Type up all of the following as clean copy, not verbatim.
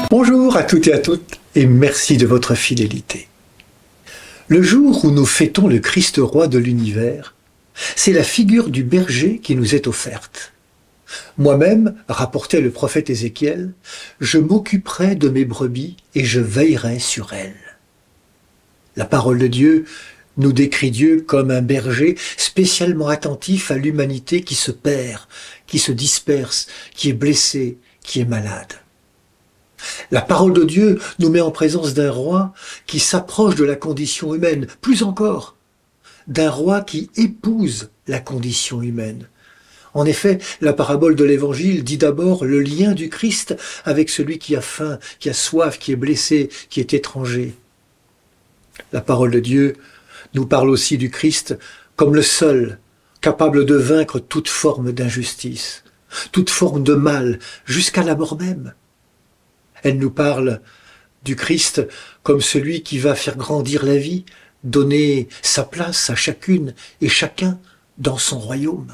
Bonjour à toutes et à toutes et merci de votre fidélité. Le jour où nous fêtons le Christ roi de l'univers, c'est la figure du berger qui nous est offerte. Moi-même, rapportait le prophète Ézéchiel, je m'occuperai de mes brebis et je veillerai sur elles. La parole de Dieu nous décrit Dieu comme un berger spécialement attentif à l'humanité qui se perd, qui se disperse, qui est blessée, qui est malade. La parole de Dieu nous met en présence d'un roi qui s'approche de la condition humaine, plus encore, d'un roi qui épouse la condition humaine. En effet, la parabole de l'Évangile dit d'abord le lien du Christ avec celui qui a faim, qui a soif, qui est blessé, qui est étranger. La parole de Dieu nous parle aussi du Christ comme le seul capable de vaincre toute forme d'injustice, toute forme de mal, jusqu'à la mort même. Elle nous parle du Christ comme celui qui va faire grandir la vie, donner sa place à chacune et chacun dans son royaume.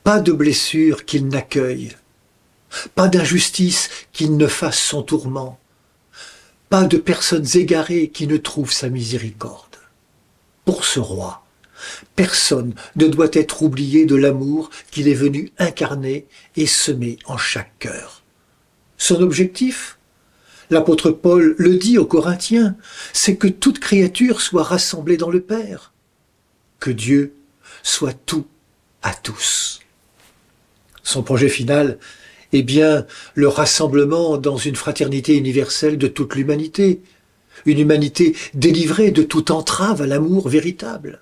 Pas de blessure qu'il n'accueille, pas d'injustice qu'il ne fasse son tourment, pas de personnes égarées qui ne trouvent sa miséricorde. Pour ce roi, personne ne doit être oublié de l'amour qu'il est venu incarner et semer en chaque cœur. Son objectif, l'apôtre Paul le dit aux Corinthiens, c'est que toute créature soit rassemblée dans le Père, que Dieu soit tout à tous. Son projet final est bien le rassemblement dans une fraternité universelle de toute l'humanité, une humanité délivrée de toute entrave à l'amour véritable.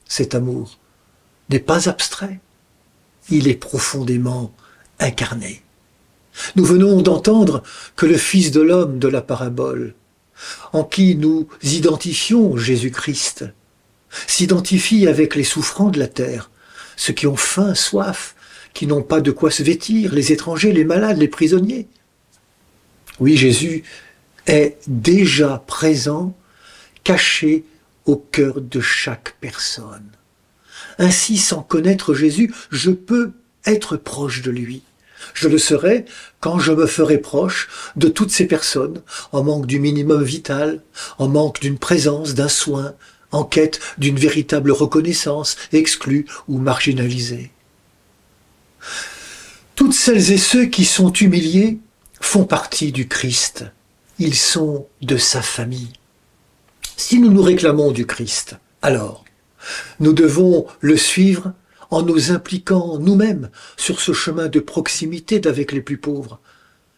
Cet amour n'est pas abstrait, il est profondément incarné. Nous venons d'entendre que le Fils de l'homme de la parabole, en qui nous identifions Jésus-Christ, s'identifie avec les souffrants de la terre, ceux qui ont faim, soif, qui n'ont pas de quoi se vêtir, les étrangers, les malades, les prisonniers. Oui, Jésus est déjà présent, caché au cœur de chaque personne. Ainsi, sans connaître Jésus, je peux être proche de lui. Je le serai quand je me ferai proche de toutes ces personnes, en manque du minimum vital, en manque d'une présence, d'un soin, en quête d'une véritable reconnaissance, exclus ou marginalisés. Toutes celles et ceux qui sont humiliés font partie du Christ. Ils sont de sa famille. Si nous nous réclamons du Christ, alors nous devons le suivre en nous impliquant nous-mêmes sur ce chemin de proximité d'avec les plus pauvres.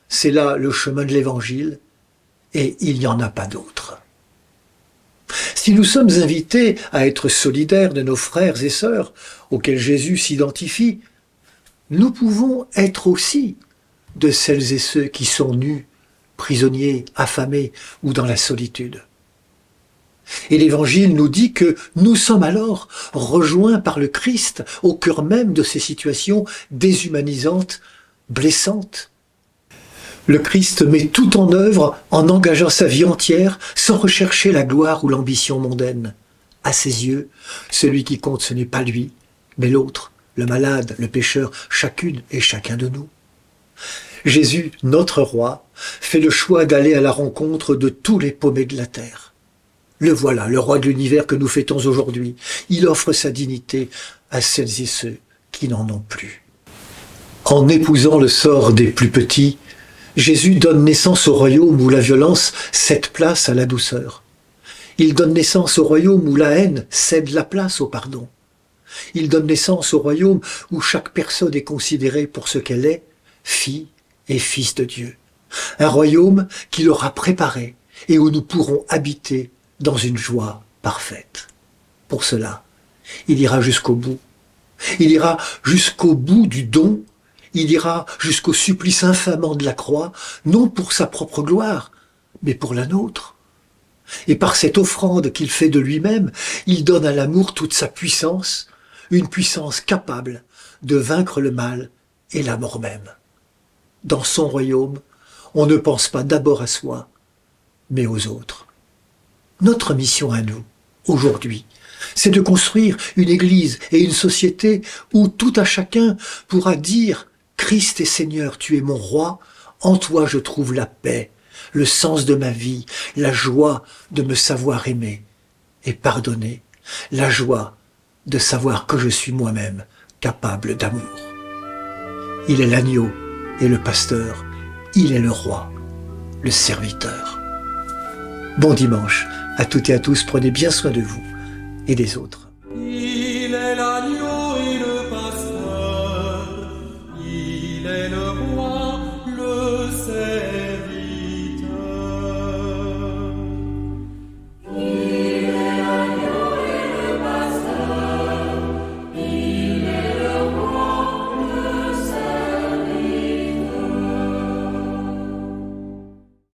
C'est là le chemin de l'Évangile, et il n'y en a pas d'autre. Si nous sommes invités à être solidaires de nos frères et sœurs auxquels Jésus s'identifie, nous pouvons être aussi de celles et ceux qui sont nus, prisonniers, affamés ou dans la solitude. Et l'Évangile nous dit que nous sommes alors rejoints par le Christ au cœur même de ces situations déshumanisantes, blessantes. Le Christ met tout en œuvre en engageant sa vie entière sans rechercher la gloire ou l'ambition mondaine. À ses yeux, celui qui compte, ce n'est pas lui, mais l'autre, le malade, le pécheur, chacune et chacun de nous. Jésus, notre roi, fait le choix d'aller à la rencontre de tous les paumés de la terre. Le voilà, le roi de l'univers que nous fêtons aujourd'hui. Il offre sa dignité à celles et ceux qui n'en ont plus. En épousant le sort des plus petits, Jésus donne naissance au royaume où la violence cède place à la douceur. Il donne naissance au royaume où la haine cède la place au pardon. Il donne naissance au royaume où chaque personne est considérée pour ce qu'elle est, fille et fils de Dieu. Un royaume qu'il aura préparé et où nous pourrons habiter dans une joie parfaite. Pour cela, il ira jusqu'au bout. Il ira jusqu'au bout du don. Il ira jusqu'au supplice infamant de la croix, non pour sa propre gloire, mais pour la nôtre. Et par cette offrande qu'il fait de lui-même, il donne à l'amour toute sa puissance, une puissance capable de vaincre le mal et la mort même. Dans son royaume, on ne pense pas d'abord à soi, mais aux autres. Notre mission à nous, aujourd'hui, c'est de construire une église et une société où tout à chacun pourra dire « Christ est Seigneur, tu es mon roi » En toi je trouve la paix, le sens de ma vie, la joie de me savoir aimer et pardonner, la joie de savoir que je suis moi-même capable d'amour. Il est l'agneau et le pasteur, il est le roi, le serviteur. Bon dimanche à toutes et à tous, prenez bien soin de vous et des autres.